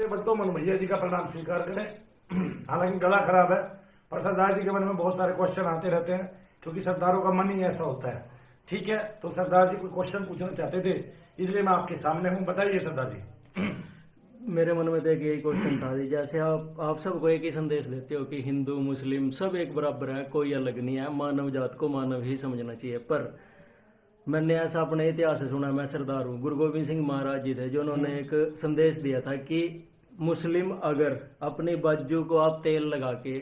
भक्तों मनु भैया जी का प्रणाम स्वीकार करें। हालांकि गला खराब है, पर सरदार जी के मन में बहुत सारे क्वेश्चन आते रहते हैं, क्योंकि सरदारों का मन ही ऐसा होता है। ठीक है, तो सरदार जी कोई क्वेश्चन पूछना चाहते थे, इसलिए मैं आपके सामने हूँ। बताइए सरदार जी। मेरे मन में तो एक यही क्वेश्चन था जी, जैसे आप सबको एक ही संदेश देते हो कि हिंदू मुस्लिम सब एक बराबर है, कोई अलग नहीं है, मानव जात को मानव ही समझना चाहिए। पर मैंने ऐसा अपने इतिहास से सुना, मैं सरदार हूँ, गुरु गोविंद सिंह महाराज जी थे जो उन्होंने एक संदेश दिया था कि मुस्लिम अगर अपनी बाजू को आप तेल लगा के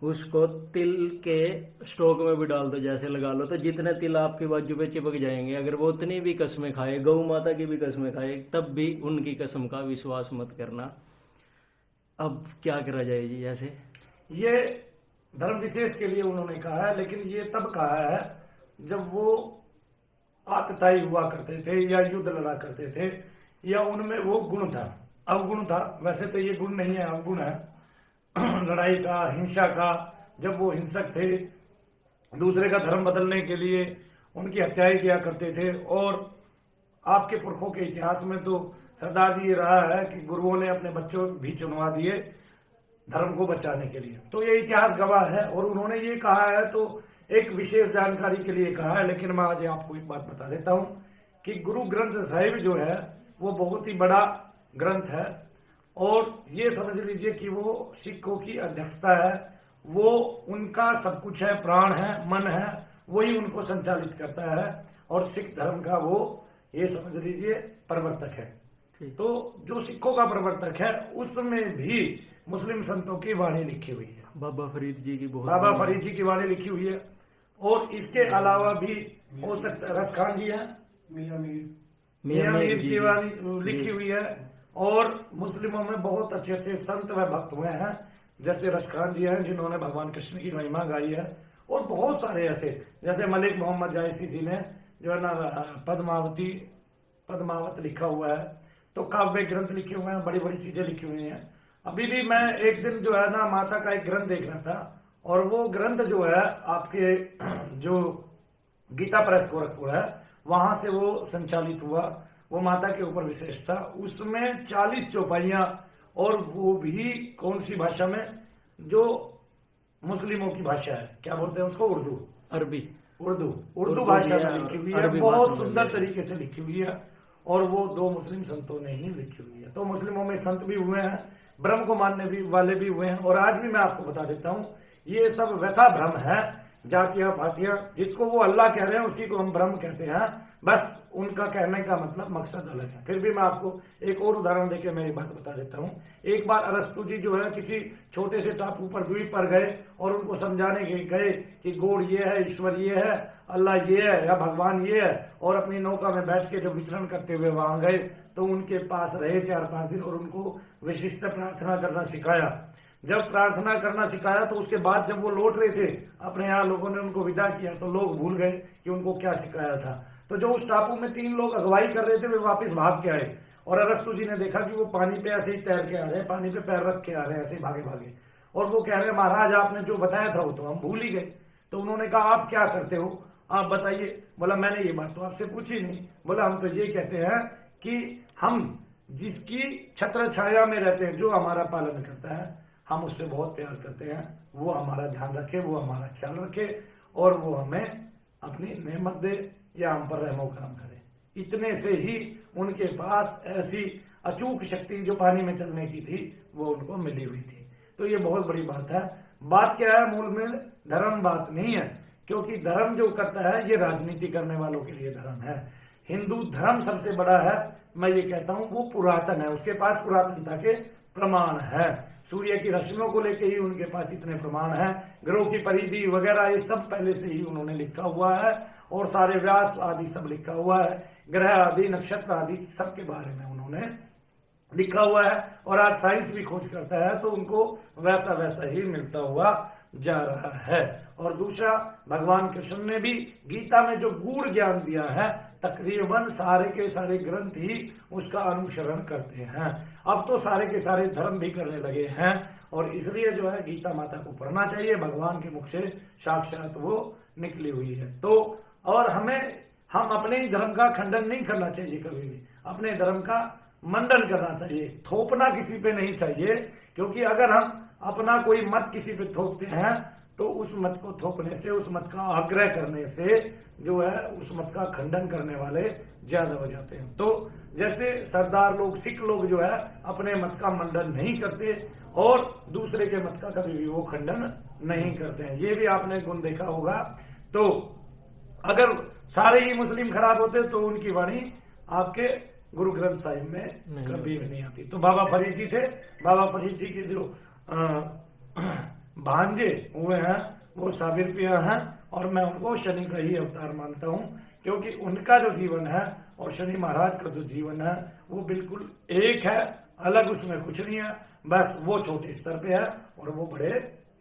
उसको तिल के स्टोक में भी डाल दो, जैसे लगा लो, तो जितने तिल आपकी बाजू पे चिपक जाएंगे, अगर वो उतनी भी कसमें खाए, गौ माता की भी कसमें खाए, तब भी उनकी कसम का विश्वास मत करना। अब क्या करा जाए जी? ऐसे ये धर्म विशेष के लिए उन्होंने कहा है, लेकिन ये तब कहा है जब वो आतताई हुआ करते थे या युद्ध लड़ा करते थे, या उनमें वो गुण था, अवगुण था। वैसे तो ये गुण नहीं है, अवगुण है लड़ाई का, हिंसा का। जब वो हिंसक थे, दूसरे का धर्म बदलने के लिए उनकी हत्याएं किया करते थे। और आपके पुरखों के इतिहास में तो सरदार जी ये रहा है कि गुरुओं ने अपने बच्चों भी चुनवा दिए धर्म को बचाने के लिए। तो ये इतिहास गवाह है, और उन्होंने ये कहा है तो एक विशेष जानकारी के लिए कहा है। लेकिन मैं आज आपको एक बात बता देता हूं कि गुरु ग्रंथ साहिब जो है वो बहुत ही बड़ा ग्रंथ है, और ये समझ लीजिए कि वो सिखों की अध्यक्षता है, वो उनका सब कुछ है, प्राण है, मन है, वही उनको संचालित करता है। और सिख धर्म का वो ये समझ लीजिए प्रवर्तक है। तो जो सिखों का प्रवर्तक है उसमें भी मुस्लिम संतों की वाणी लिखी हुई है, बाबा फरीद जी की बाबा फरीद जी की वाणी लिखी हुई है। और इसके अलावा भी हो सकता है रस खान जी है, मियां मीर की वाणी लिखी हुई है। और मुस्लिमों में बहुत अच्छे अच्छे संत व भक्त हुए हैं, जैसे रस खान जी हैं जिन्होंने भगवान कृष्ण की महिमा गाई है। और बहुत सारे ऐसे, जैसे मलिक मोहम्मद जायसी जी ने जो है ना पद्मावत लिखा हुआ है, तो काव्य ग्रंथ लिखे हुए हैं, बड़ी बड़ी चीजें लिखी हुई हैं। अभी भी मैं एक दिन जो है ना माता का एक ग्रंथ देख रहा था, और वो ग्रंथ जो है आपके जो गीता प्रेस गोरखपुर है वहां से वो संचालित हुआ, वो माता के ऊपर विशेष था। उसमें 40 चौपाइयां, और वो भी कौन सी भाषा में, जो मुस्लिमों की भाषा है, क्या बोलते हैं उसको, उर्दू, अरबी, उर्दू भाषा में लिखी हुई है, बहुत सुंदर तरीके से लिखी हुई है। और वो 2 मुस्लिम संतों ने ही लिखी हुई है। तो मुस्लिमों में संत भी हुए हैं, ब्रह्म को मानने भी वाले भी हुए हैं। और आज भी मैं आपको बता देता हूं, ये सब व्यथा भ्रम है, जातियां पातियां, जिसको वो अल्लाह कह रहे हैं उसी को हम ब्रह्म कहते हैं। बस उनका कहने का मतलब मकसद अलग है। फिर भी मैं आपको एक और उदाहरण देकर मेरी बात बता देता हूं। एक बार अरस्तु जी जो है किसी छोटे से टापू पर, द्वीप पर गए, और उनको समझाने गए कि गॉड ये है, ईश्वर ये है, अल्लाह ये है, या भगवान ये है। और अपनी नौका में बैठ के जब विचरण करते हुए वहां गए, तो उनके पास रहे 4-5 दिन, और उनको विशिष्ट प्रार्थना करना सिखाया। जब प्रार्थना करना सिखाया तो उसके बाद जब वो लौट रहे थे अपने यहाँ, लोगों ने उनको विदा किया, तो लोग भूल गए कि उनको क्या सिखाया था। तो जो उस टापू में 3 लोग अगुवाई कर रहे थे, वे वापस भाग के आए, और अरस्तु जी ने देखा कि वो पानी पे ऐसे ही तैर के आ रहे हैं, पानी पे पैर रख के आ रहे हैं, ऐसे ही भागे भागे। और वो कह रहे हैं महाराज आपने जो बताया था वो तो हम भूल ही गए। तो उन्होंने कहा आप क्या करते हो, आप बताइए। बोला मैंने ये बात तो आपसे पूछी नहीं। बोला हम तो ये कहते हैं कि हम जिसकी छत्र छाया में रहते हैं, जो हमारा पालन करता है, हम उससे बहुत प्यार करते हैं, वो हमारा ध्यान रखे, वो हमारा ख्याल रखे, और वो हमें अपनी नेमत दे या हम पर रहमो करम करे। इतने से ही उनके पास ऐसी अचूक शक्ति जो पानी में चलने की थी वो उनको मिली हुई थी। तो ये बहुत बड़ी बात है। बात क्या है, मूल में धर्म बात नहीं है, क्योंकि धर्म जो करता है ये राजनीति करने वालों के लिए धर्म है। हिंदू धर्म सबसे बड़ा है, मैं ये कहता हूं वो पुरातन है, उसके पास पुरातनता के प्रमाण है। सूर्य की रश्मियों को लेके ही उनके पास इतने प्रमाण हैं, ग्रहों की परिधि वगैरह ये सब पहले से ही उन्होंने लिखा हुआ है, और सारे व्यास आदि सब लिखा हुआ है, ग्रह आदि, नक्षत्र आदि सबके बारे में उन्होंने लिखा हुआ है। और आज साइंस भी खोज करता है तो उनको वैसा वैसा ही मिलता हुआ जा रहा है। और दूसरा, भगवान कृष्ण ने भी गीता में जो गूढ़ ज्ञान दिया है, तकरीबन सारे के सारे ग्रंथ ही उसका अनुसरण करते हैं। अब तो सारे के सारे धर्म भी करने लगे हैं, और इसलिए जो है गीता माता को पढ़ना चाहिए, भगवान के मुख से साक्षात वो निकली हुई है। तो और हम अपने ही धर्म का खंडन नहीं करना चाहिए कभी भी, अपने धर्म का मंडन करना चाहिए, थोपना किसी पे नहीं चाहिए। क्योंकि अगर हम अपना कोई मत किसी पे थोपते हैं तो उस मत को थोपने से, उस मत का आग्रह करने से जो है उस मत का खंडन करने वाले ज्यादा हो जाते हैं। तो जैसे सरदार लोग, सिख लोग जो है अपने मत का मंडन नहीं करते और दूसरे के मत का कभी भी वो खंडन नहीं करते हैं, ये भी आपने गुण देखा होगा। तो अगर सारे ही मुस्लिम खराब होते तो उनकी वाणी आपके गुरु ग्रंथ साहिब में कभी भी नहीं आती। तो बाबा फरीद जी थे, बाबा फरीद जी के जो भांजे हुए हैं वो साबिर पिया हैं और मैं उनको शनि का ही अवतार मानता हूं, क्योंकि उनका जो जीवन है और शनि महाराज का जो जीवन है वो बिल्कुल एक है, अलग उसमें कुछ नहीं है। बस वो छोटे स्तर पे है और वो बड़े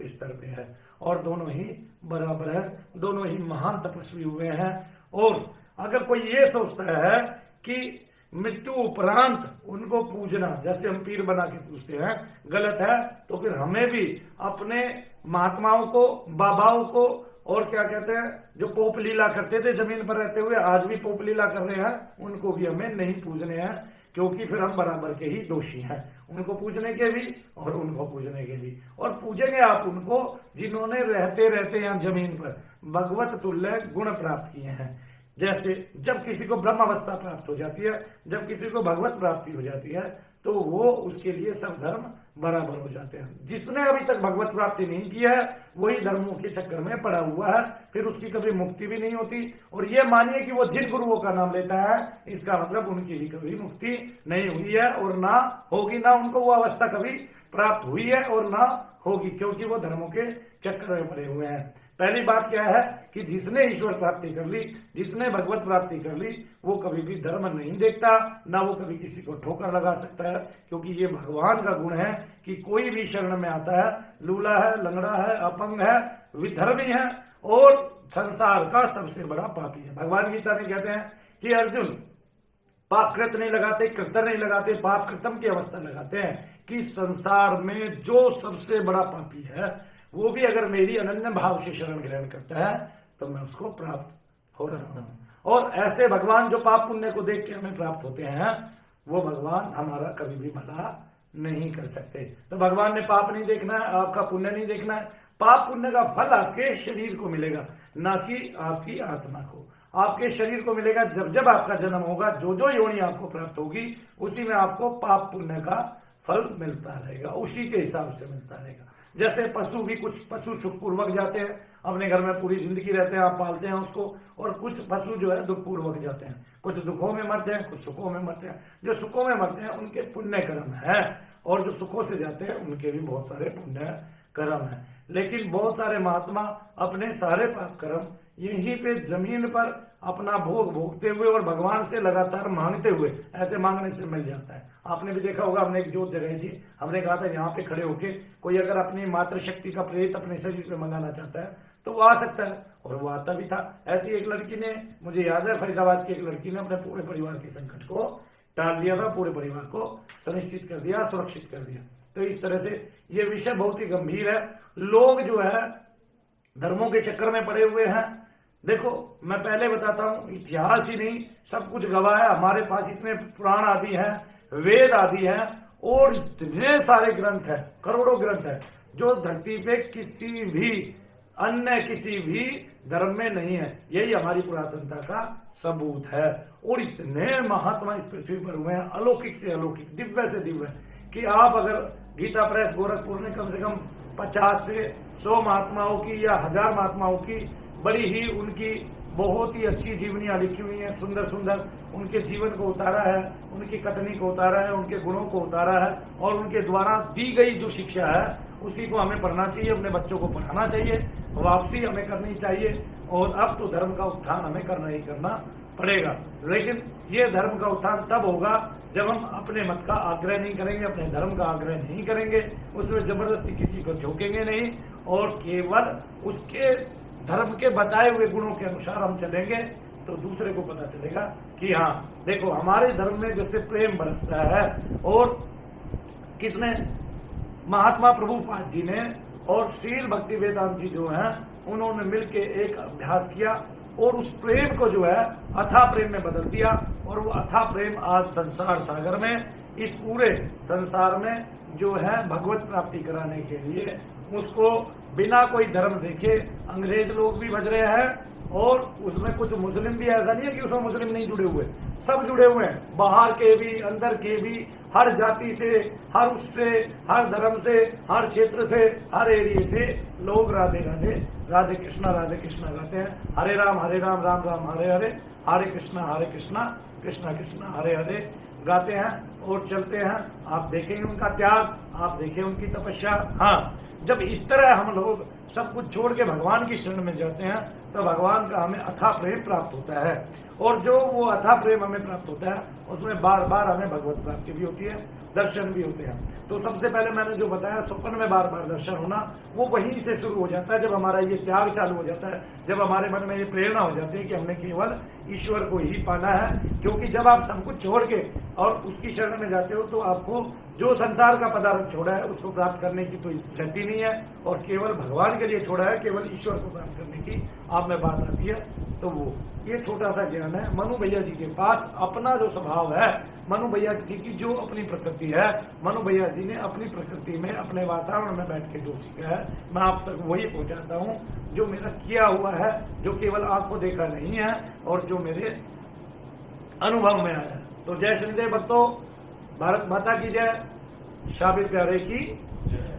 स्तर पे है और दोनों ही बराबर है, दोनों ही महान तपस्वी हुए हैं। और अगर कोई ये सोचता है कि मृत्यु उपरांत उनको पूजना, जैसे हम पीर बना के पूछते हैं, गलत है। तो फिर हमें भी अपने महात्माओं को, बाबाओं को, और क्या कहते हैं जो पोप लीला करते थे जमीन पर रहते हुए, आज भी पोप लीला कर रहे हैं, उनको भी हमें नहीं पूजने हैं, क्योंकि फिर हम बराबर के ही दोषी हैं, उनको पूजने के भी और उनको पूजने के भी। और पूजेंगे आप उनको जिन्होंने रहते रहते यहाँ जमीन पर भगवत तुल्य गुण प्राप्त किए हैं। जैसे जब किसी को ब्रह्म अवस्था प्राप्त हो जाती है, जब किसी को भगवत प्राप्ति हो जाती है, तो वो उसके लिए सब धर्म बराबर हो जाते हैं। जिसने अभी तक भगवत प्राप्ति नहीं की है वही धर्मों के चक्कर में पड़ा हुआ है, फिर उसकी कभी मुक्ति भी नहीं होती। और ये मानिए कि वो जिन गुरुओं का नाम लेता है, इसका मतलब उनकी भी कभी मुक्ति नहीं हुई है और ना होगी, ना उनको वो अवस्था कभी प्राप्त हुई है और ना होगी, क्योंकि वो धर्मों के चक्कर में पड़े हुए हैं। पहली बात क्या है कि जिसने ईश्वर प्राप्ति कर ली, जिसने भगवत प्राप्ति कर ली, वो कभी भी धर्म नहीं देखता, ना वो कभी किसी को ठोकर लगा सकता है, क्योंकि ये भगवान का गुण है कि कोई भी शरण में आता है, लूला है, लंगड़ा है, अपंग है, विधर्मी है और संसार का सबसे बड़ा पापी है। भगवान गीता में कहते हैं कि अर्जुन पाप कृत नहीं लगाते, कृत्य नहीं लगाते, पाप कृतम की अवस्था लगाते हैं कि संसार में जो सबसे बड़ा पापी है वो भी अगर मेरी अनन्य भाव से शरण ग्रहण करता है तो मैं उसको प्राप्त होता हूं। और ऐसे भगवान जो पाप पुण्य को देख के हमें प्राप्त होते हैं, वो भगवान हमारा कभी भी भला नहीं कर सकते। तो भगवान ने पाप नहीं देखना है, आपका पुण्य नहीं देखना है। पाप पुण्य का फल आपके शरीर को मिलेगा, ना कि आपकी आत्मा को। आपके शरीर को मिलेगा जब जब आपका जन्म होगा, जो जो योनि आपको प्राप्त होगी उसी में आपको पाप पुण्य का फल मिलता रहेगा, उसी के हिसाब से मिलता रहेगा। जैसे पशु भी, कुछ पशु सुखपूर्वक जाते हैं, अपने घर में पूरी जिंदगी रहते हैं, आप पालते हैं उसको, और कुछ पशु जो है दुखपूर्वक जाते हैं, कुछ दुखों में मरते हैं, कुछ सुखों में मरते हैं। जो सुखों में मरते हैं उनके पुण्य कर्म है, और जो सुखों से जाते हैं उनके भी बहुत सारे पुण्य कर्म है। लेकिन बहुत सारे महात्मा अपने सारे पाप कर्म यहीं पे जमीन पर अपना भोग भोगते हुए और भगवान से लगातार मांगते हुए, ऐसे मांगने से मिल जाता है। आपने भी देखा होगा, हमने एक जोत जगाई थी, हमने कहा था यहाँ पे खड़े होके कोई अगर अपनी मातृशक्ति का प्रेत अपने शरीर पे मंगाना चाहता है तो वो आ सकता है, और वो आता भी था। ऐसी एक लड़की ने, मुझे याद है फरीदाबाद की एक लड़की ने अपने पूरे परिवार के संकट को टाल दिया था, पूरे परिवार को सुनिश्चित कर दिया, सुरक्षित कर दिया। तो इस तरह से ये विषय बहुत ही गंभीर है। लोग जो है धर्मों के चक्कर में पड़े हुए हैं। देखो मैं पहले बताता हूं, इतिहास ही नहीं सब कुछ गवाह है। हमारे पास इतने पुराण आदि हैं, वेद आदि हैं, और इतने सारे ग्रंथ हैं, करोड़ों ग्रंथ हैं, जो धरती पे किसी भी अन्य किसी भी धर्म में नहीं है। यही हमारी पुरातनता का सबूत है। और इतने महात्मा इस पृथ्वी पर हुए हैं, अलौकिक से अलौकिक, दिव्य से दिव्य, कि आप अगर गीता प्रेस गोरखपुर ने कम से कम 50 से 100 महात्माओं की या 1000 महात्माओं की बड़ी ही उनकी बहुत ही अच्छी जीवनियां लिखी हुई हैं, सुंदर सुंदर उनके जीवन को उतारा है, उनकी कथनी को उतारा है, उनके गुणों को उतारा है, और उनके द्वारा दी गई जो शिक्षा है उसी को हमें पढ़ना चाहिए, अपने बच्चों को पढ़ाना चाहिए, वापसी हमें करनी चाहिए। और अब तो धर्म का उत्थान हमें करना ही करना पड़ेगा। लेकिन ये धर्म का उत्थान तब होगा जब हम अपने मत का आग्रह नहीं करेंगे, अपने धर्म का आग्रह नहीं करेंगे, उसमें जबरदस्ती किसी को झोंकेंगे नहीं, और केवल उसके धर्म के बताए हुए गुणों के अनुसार हम चलेंगे, तो दूसरे को पता चलेगा कि हाँ देखो हमारे धर्म में जैसे प्रेम बरसता है। और किसने, महात्मा प्रभुपाद जी ने और शील भक्ति वेदांत जी जो हैं, उन्होंने मिलके एक अभ्यास किया और उस प्रेम को जो है अथाह प्रेम में बदल दिया, और वो अथाह प्रेम आज संसार सागर में, इस पूरे संसार में जो है भगवत प्राप्ति कराने के लिए, उसको बिना कोई धर्म देखे अंग्रेज लोग भी बज रहे हैं, और उसमें कुछ मुस्लिम भी, ऐसा नहीं है कि उसमें मुस्लिम नहीं जुड़े हुए, सब जुड़े हुए हैं, बाहर के भी अंदर के भी, हर जाति से, हर उससे, हर धर्म से, हर क्षेत्र से, हर एरिया से लोग राधे राधे राधे कृष्णा गाते हैं। हरे राम राम राम हरे हरे, हरे कृष्णा कृष्णा कृष्णा हरे हरे गाते हैं और चलते हैं। आप देखेंगे उनका त्याग, आप देखें उनकी तपस्या। हाँ, जब इस तरह हम लोग सब कुछ छोड़ के भगवान की शरण में जाते हैं तो भगवान का हमें अथाह प्रेम प्राप्त होता है, और जो वो अथाह प्रेम हमें प्राप्त होता है उसमें बार बार हमें भगवत प्राप्ति भी होती है, दर्शन भी होते हैं। तो सबसे पहले मैंने जो बताया, स्वप्न में बार बार दर्शन होना, वो वहीं से शुरू हो जाता है जब हमारा ये त्याग चालू हो जाता है, जब हमारे मन में ये प्रेरणा हो जाती है कि हमने केवल ईश्वर को ही पाना है। क्योंकि जब आप सब कुछ छोड़ के और उसकी शरण में जाते हो तो आपको जो संसार का पदार्थ छोड़ा है उसको प्राप्त करने की तो गति नहीं है, और केवल भगवान के लिए छोड़ा है, केवल ईश्वर को प्राप्त करने की आप में बात आती है। तो वो ये छोटा सा ज्ञान है। मनु भैया जी के पास अपना जो स्वभाव है, मनु भैया जी की जो अपनी प्रकृति है, मनु भैया जी ने अपनी प्रकृति में, अपने वातावरण में बैठ के जो सीखा है, मैं आप तक वही पहुंचाता हूँ जो मेरा किया हुआ है, जो केवल आंखों देखा नहीं है और जो मेरे अनुभव में आया है। तो जय श्रीदेव भक्तों, भारत माता की जय, शाबिर प्यारे की जय।